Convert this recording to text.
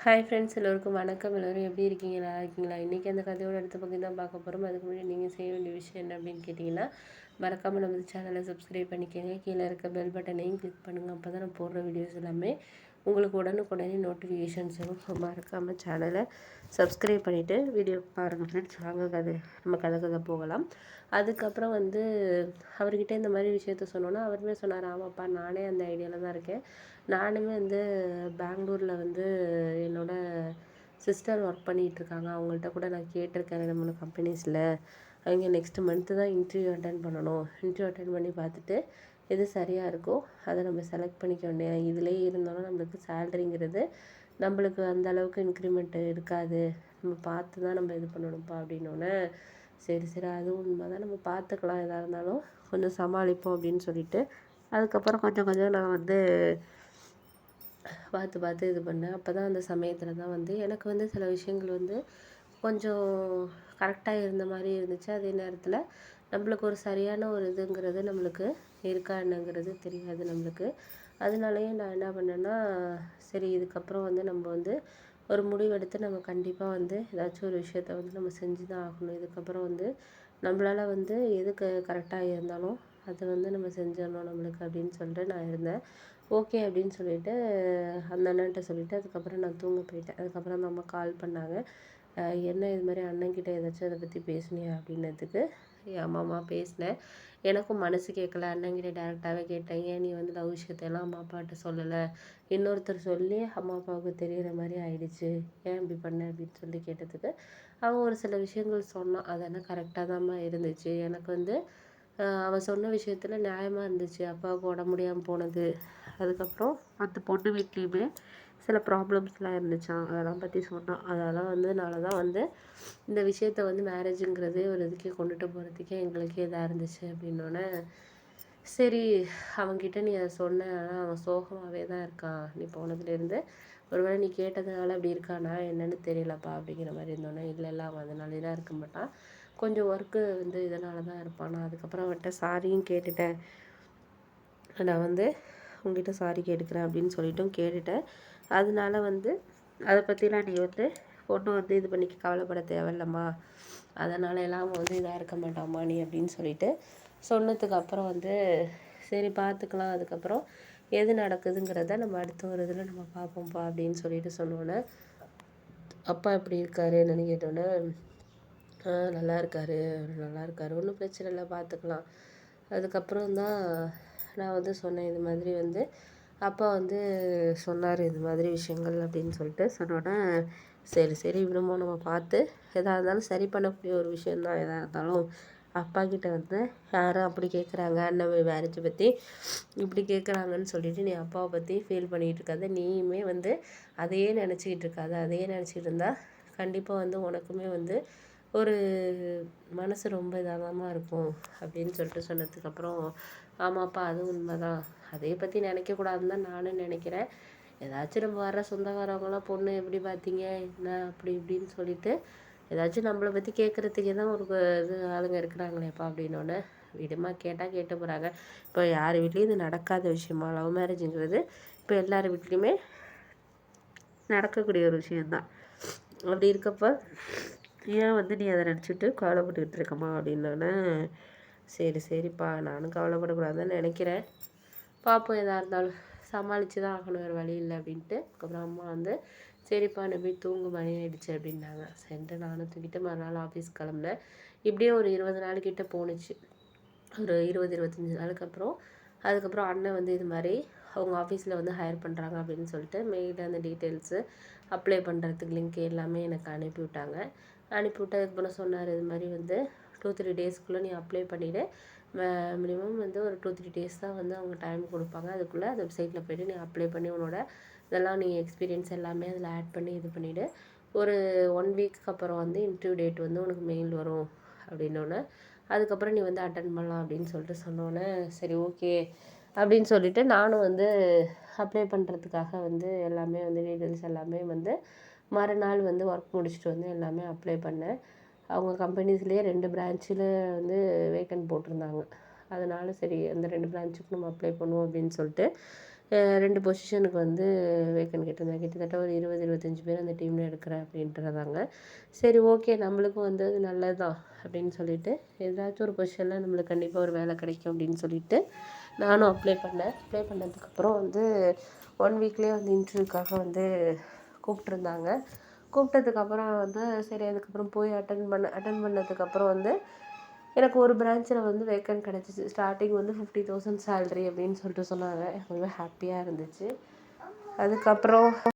Hi friends, எல்லோருக்கும் வணக்கம். எல்லோரும் எப்படி இருக்கீங்க? நல்லா இருக்கீங்களா? இன்றைக்கி அந்த கதையோட அடுத்த பக்கம் தான் பார்க்க போகிறோம். அதுக்கு முன்னாடி நீங்கள் செய்ய வேண்டிய விஷயம் என்ன அப்படின்னு கேட்டிங்கன்னா, மறக்காமல் நம்ம சேனலை சப்ஸ்கிரைப் பண்ணிக்கோங்க. கீழே இருக்க பெல் பட்டனையும் கிளிக் பண்ணுங்கள். அப்போ தான் நான் போடுற வீடியோஸ் எல்லாமே உங்களுக்கு உடனுக்குடனே நோட்டிஃபிகேஷன்ஸ் வரும். மறக்காமல் சேனலை சப்ஸ்கிரைப் பண்ணிவிட்டு வீடியோ பாருங்கள் ஃப்ரெண்ட்ஸ். வாங்க நம்ம கதை போகலாம். அதுக்கப்புறம் அவர்கிட்ட இந்த மாதிரி விஷயத்த சொன்னோன்னா அவருமே சொன்னார், ஆமாப்பா நானே அந்த ஐடியாவில் தான் இருக்கேன். நானுமே பெங்களூரில் என்னோட சிஸ்டர் ஒர்க் பண்ணிகிட்ருக்காங்க. அவங்கள்ட்ட கூட நான் கேட்டிருக்கேன் 2-3 கம்பெனிஸில். அவங்க நெக்ஸ்ட் மந்த்து தான் இன்டர்வியூ அட்டன் பண்ணணும். இன்டர்வியூ அட்டன் பண்ணி பார்த்துட்டு எது சரியாக இருக்கோ அதை நம்ம செலக்ட் பண்ணிக்க வேண்டிய. இதிலே இருந்தாலும் நம்மளுக்கு சேலரிங்கிறது நம்மளுக்கு அந்த அளவுக்கு இன்க்ரிமெண்ட் இருக்காது. நம்ம பார்த்து தான் நம்ம இது பண்ணணும்ப்பா அப்படின்னோடனே, சரி சரி அதுவும் உண்மை தான், நம்ம பார்த்துக்கலாம், எதாக இருந்தாலும் கொஞ்சம் சமாளிப்போம் அப்படின்னு சொல்லிட்டு அதுக்கப்புறம் கொஞ்சம் கொஞ்சம் நான் பார்த்து இது பண்ணேன். அப்போ தான் அந்த சமயத்தில் தான் எனக்கு சில விஷயங்கள் கொஞ்சம் கரெக்டாக இருந்த மாதிரி இருந்துச்சு. அதே நேரத்தில் நம்மளுக்கு ஒரு சரியான ஒரு இதுங்கிறது நம்மளுக்கு இருக்கா என்னங்கிறது தெரியாது நம்மளுக்கு. அதனாலயே நான் என்ன பண்ணேன்னா, சரி இதுக்கப்புறம் நம்ம ஒரு முடிவெடுத்து நம்ம கண்டிப்பாக ஏதாச்சும் ஒரு விஷயத்த நம்ம செஞ்சு தான் ஆகணும். இதுக்கப்புறம் நம்மளால் எதுக்கு கரெக்டாக இருந்தாலும் அதை நம்ம செஞ்சிடணும் நம்மளுக்கு அப்படின்னு சொல்லிட்டு நான் இருந்தேன். ஓகே அப்படின்னு சொல்லிவிட்டு அந்த அண்ணன்ட்ட சொல்லிவிட்டு அதுக்கப்புறம் நான் தூங்க போயிட்டேன். அதுக்கப்புறம் அந்த அம்மா கால் பண்ணாங்க. என்ன இது மாதிரி அண்ணன்கிட்ட ஏதாச்சும் அதை பற்றி பேசுனியா அப்படின்னதுக்கு, ஆமாம்மா பேசினேன். எனக்கும் மனசு கேட்கல. அண்ணன்கிட்ட டேரெக்டாகவே கேட்டேன், ஏன் நீ லவ் விஷயத்தையெல்லாம் அம்மா அப்பாட்ட சொல்லலை? இன்னொருத்தர் சொல்லி அம்மா அப்பாவுக்கு தெரிகிற மாதிரி ஆயிடுச்சு, ஏன் இப்படி பண்ண அப்படின்னு சொல்லி கேட்டதுக்கு அவன் ஒரு சில விஷயங்கள் சொன்னான். அதெல்லாம் கரெக்டாக தான்மா இருந்துச்சு. எனக்கு அவன் சொன்ன விஷயத்தில் நியாயமாக இருந்துச்சு. அப்பாவுக்கு உடம்பு முடியாமல் போனது, அதுக்கப்புறம் அந்த பொண்ணு வீட்லேயுமே சில ப்ராப்ளம்ஸ்லாம் இருந்துச்சாம். அதெல்லாம் பற்றி சொன்னான். அதெல்லாம் நால தான் இந்த விஷயத்த மேரேஜுங்கிறதே ஒரு இதுக்கே கொண்டுட்டு போகிறதுக்கே எங்களுக்கே இதாக இருந்துச்சு அப்படின்னோடனே, சரி அவன்கிட்ட நீ அதை சொன்ன, ஆனால் அவன் சோகமாகவே தான் இருக்கான். நீ போனதுலேருந்து ஒருவேளை நீ கேட்டதுனால அப்படி இருக்கானா என்னன்னு தெரியலப்பா அப்படிங்கிற மாதிரி இருந்தோன்னே, இல்லை அவன் அதனாலே தான் இருக்க மாட்டான், கொஞ்சம் ஒர்க்கு இதனால தான் இருப்பான். நான் அதுக்கப்புறம் அவன்கிட்ட சாரியும் கேட்டுட்டேன். நான் உங்ககிட்ட சாரி கேட்டுக்கிறேன் அப்படின்னு சொல்லிட்டும் கேட்டுட்டேன். அதனால அதை பற்றிலாம் நீ ஒன்றும் இது பண்ணிக்க கவலைப்பட தேவையில்லம்மா, அதனால எல்லாம் இதாக இருக்க மாட்டாம்மா நீ அப்படின்னு சொல்லிட்டு சொன்னதுக்கு அப்புறம் சரி பார்த்துக்கலாம், அதுக்கப்புறம் எது நடக்குதுங்கிறத நம்ம அடுத்த ஒரு இதில் நம்ம பார்ப்போம்ப்பா அப்படின்னு சொல்லிட்டு சொன்னோன்னே, அப்பா எப்படி இருக்காரு என்னன்னு கேட்டோன்னே, நல்லா இருக்காரு, நல்லா இருக்காரு, ஒன்றும் பிரச்சனை இல்லை, பார்த்துக்கலாம். அதுக்கப்புறம் தான் நான் சொன்னேன், இது மாதிரி அப்பா சொன்னார் இது மாதிரி விஷயங்கள் அப்படின்னு சொல்லிட்டு சொன்னோன்னே, சரி சரி விடுமோ, நம்ம பார்த்து எதாக இருந்தாலும் சரி பண்ணக்கூடிய ஒரு விஷயந்தான். எதாக இருந்தாலும் அப்பா கிட்ட யாரும் அப்படி கேட்குறாங்க, அண்ணன் மேரேஜை பற்றி இப்படி கேட்குறாங்கன்னு சொல்லிட்டு நீ அப்பாவை பற்றி ஃபீல் பண்ணிகிட்டு இருக்காத. நீயுமே அதையே நினச்சிக்கிட்டு இருக்காத. அதையே நினச்சிக்கிட்டு இருந்தால் கண்டிப்பாக உனக்குமே ஒரு மனசு ரொம்ப இதாகாமல் இருக்கும் அப்படின்னு சொல்லிட்டு சொன்னதுக்கப்புறம், ஆமாப்பா அதுவும் உண்மை தான், அதை பற்றி நினைக்கக்கூடாதுன்னு தான் நானும் நினைக்கிறேன். ஏதாச்சும் நம்ம வர்ற சொந்தக்காரவங்களாம் பொண்ணு எப்படி பார்த்தீங்க என்ன அப்படி இப்படின்னு சொல்லிட்டு ஏதாச்சும் நம்மளை பற்றி கேட்குறதுக்கே தான் ஒரு இது ஆளுங்க இருக்கிறாங்களேப்பா அப்படின்னோடனே, விடுமா கேட்டால் கேட்டு போகிறாங்க. இப்போ யார் வீட்லேயும் இது நடக்காத விஷயமா? லவ் மேரேஜுங்கிறது இப்போ எல்லார் வீட்லேயுமே நடக்கக்கூடிய ஒரு விஷயந்தான். அப்படி இருக்கப்போ ஏன் நீ அதை நினச்சிட்டு கவலைப்பட்டுக்கிட்டு இருக்கம்மா அப்படின்னோடனே, சரி சரிப்பா நானும் கவலைப்படக்கூடாதுன்னு நினைக்கிறேன், பார்ப்போம், எதாக இருந்தாலும் சமாளித்து தான் ஆகணும், வேறு வழி இல்லை அப்படின்ட்டு. அதுக்கப்புறம் அம்மா சரிப்பா நீ போய் தூங்கு, மணி ஆகிடுச்சு அப்படின்னாங்க. சரின்ட்டு நானும் தூங்கிட்டு மறுநாள் ஆஃபீஸ் கிளம்புனேன். இப்படியே ஒரு 20 நாள் கிட்ட போணுச்சு. ஒரு 20-25 நாளுக்கு அப்புறம் அதுக்கப்புறம் அண்ணன் இது மாதிரி அவங்க ஆஃபீஸில் ஹையர் பண்ணுறாங்க அப்படின்னு சொல்லிட்டு மெயிலில் அந்த டீட்டெயில்ஸு அப்ளை பண்ணுறதுக்கு லிங்க் எல்லாமே எனக்கு அனுப்பிவிட்டாங்க. அனுப்பிவிட்டு அதுக்கப்புறம் சொன்னார், இது மாதிரி 2-3 டேஸ்க்குள்ளே நீ அப்ளை பண்ணிவிடு, மினிமம் ஒரு 2-3 டேஸ் தான் அவங்க டைம் கொடுப்பாங்க. அதுக்குள்ளே அந்த வெப்சைட்டில் போய்ட்டு நீ அப்ளை பண்ணி உன்னோட இதெல்லாம் நீ எக்ஸ்பீரியன்ஸ் எல்லாமே அதில் ஆட் பண்ணி இது பண்ணிவிடு. ஒரு 1 வீக்கு அப்புறம் இன்டர்வியூ டேட் உனக்கு மெயில் வரும் அப்படின்னோடனே, அதுக்கப்புறம் நீ அட்டன் பண்ணலாம் அப்படின்னு சொல்லிட்டு சொன்னோன்னே, சரி ஓகே அப்படின்னு சொல்லிவிட்டு நானும் அப்ளை பண்ணுறதுக்காக எல்லாமே டீட்டெயில்ஸ் எல்லாமே மறுநாள் ஒர்க் முடிச்சுட்டு எல்லாமே அப்ளை பண்ணேன். அவங்க கம்பெனிஸ்லேயே 2 பிரான்ச்சில் வேக்கன்ட் போட்டிருந்தாங்க. அதனால் சரி அந்த 2 பிரான்ச்சுக்கு நம்ம அப்ளை பண்ணுவோம் அப்படின்னு சொல்லிட்டு 2 பொசிஷனுக்கு வந்து வேக்கன்ட் கேட்டிருந்தாங்க. கிட்டத்தட்ட ஒரு 20, 25 பேர் அந்த டீமில் எடுக்கிறேன் அப்படின்ட்டுருந்தாங்க. சரி ஓகே நம்மளுக்கும் வந்து அது நல்லது தான் அப்படின்னு சொல்லிட்டு, ஏதாச்சும் ஒரு பொசிஷனில் நம்மளுக்கு கண்டிப்பாக ஒரு வேலை கிடைக்கும் அப்படின்னு சொல்லிட்டு நானும் அப்ளை பண்ணேன். அப்ளை பண்ணதுக்கப்புறம் வந்து 1 வீக்லேயே வந்து இன்டர்வியூக்காக வந்து கூப்பிட்ருந்தாங்க. கூப்பிட்டதுக்கப்புறம் வந்து சரி அதுக்கப்புறம் போய் அட்டன் பண்ணதுக்கப்புறம் வந்து எனக்கு ஒரு பிரான்ச்சில் வந்து வேக்கன்ட் கிடச்சிச்சு. ஸ்டார்டிங் வந்து 50,000 சேலரி அப்படின்னு சொல்லிட்டு சொன்னாங்க. ரொம்பவே ஹாப்பியாக இருந்துச்சு. அதுக்கப்புறம்